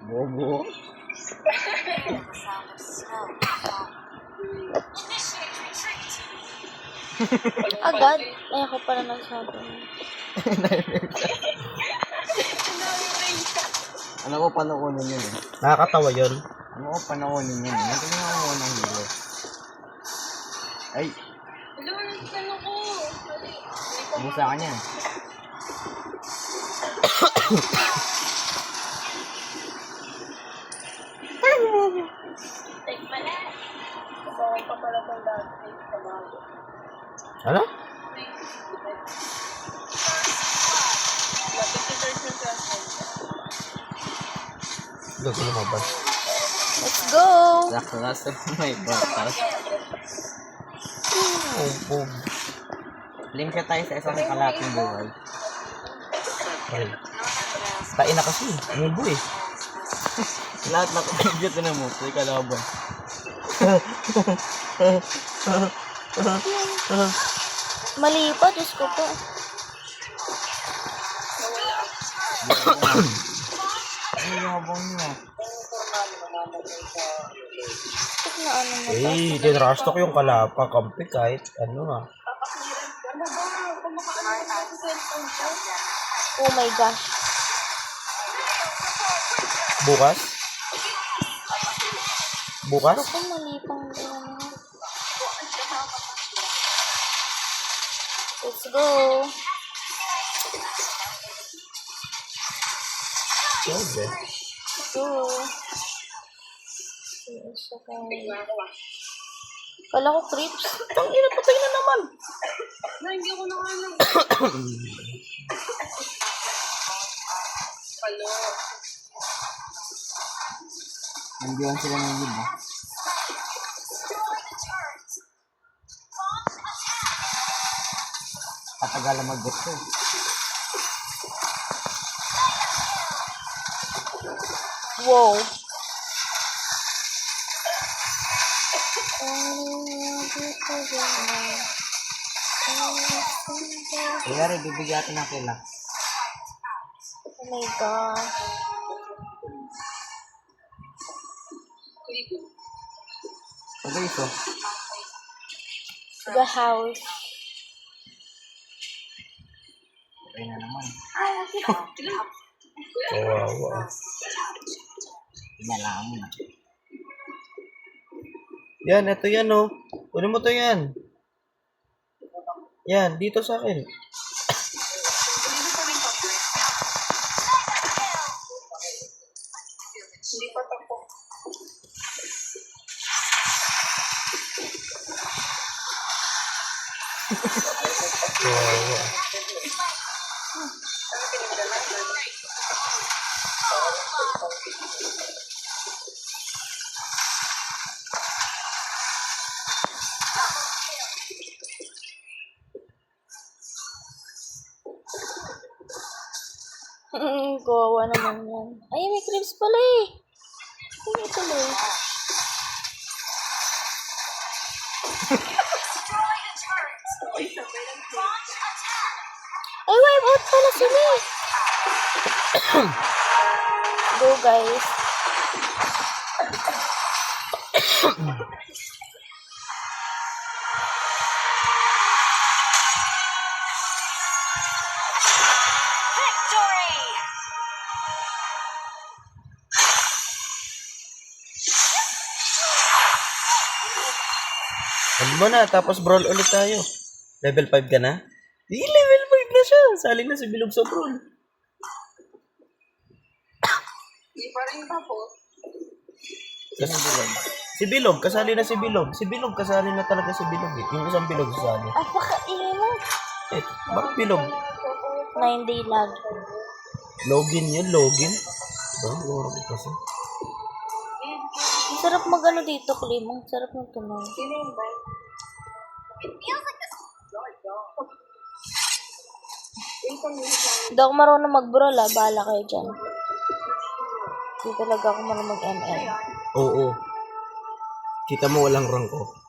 Bobo. Agad? Ay, ako pala nagsabi. Alam ko, panoonin yun eh. Nakakatawa yun. Alam ko, panoonin yun eh. Natingin ako ng hilo. Ay, busa ka niyan. Ano? Gago lumabas. Let's go! Sakto na sa may batas. Oh. Link ka tayo sa isang kalaping buhay. Ay. Tain na kasi. Umubo eh. Lahat na kapagyan na mo. Ito yung kalaban. Mali pa, Diyos ko po. Ay, habang niya. Na ano mo. Eh, dinrastok yung kalapa. Kampi kahit ano ah. Oh my gosh. Bukas? Bukas? Ako mali pang ano. Let's go. Okay. Let's go. Yes, okay. Kala ko creeps. Tangina, patay na naman. Hindi ko na ano. Palo. Nandiyan sila ng libo. Patagalan mag-get ko. Wow. Kaya rin, bibigyan natin ng kila. Oh my gosh. Sabi ito. The house. Okay na naman. Kawawa. Inalaan mo na. Yan, ito yan oh. Kunin mo to yan. Yan, dito sa akin. Hindi pa tapos. Kawawa. Kawawa naman yan. Ay, may creeps pala eh. Ay, tuloy. Ay, wipe out pala sila eh. Go guys. Ano mo na, tapos brawl ulit tayo. Level 5 ka na? Di, level 5 na siya. Sali na si Bilog sa brawl. Hindi pa rin tapos. Sino bilog? Si Bilog, kasali na si Bilog. Si Bilog, kasali na talaga si Bilog eh. Yung isang Bilog sasali. Ay, pakainin mo. Eh, bakit Bilog? 9-day lag. Login yun, login. Ba, loro ko kasi. Ang sarap mag-ano dito, Klim. Ang sarap ng tunog. Sino yung bike? Hindi ako marunong mag-brawl ah. Bahala kayo dyan. Hindi talaga ako marunong mag-ML. Oo. Kita mo walang rank ko.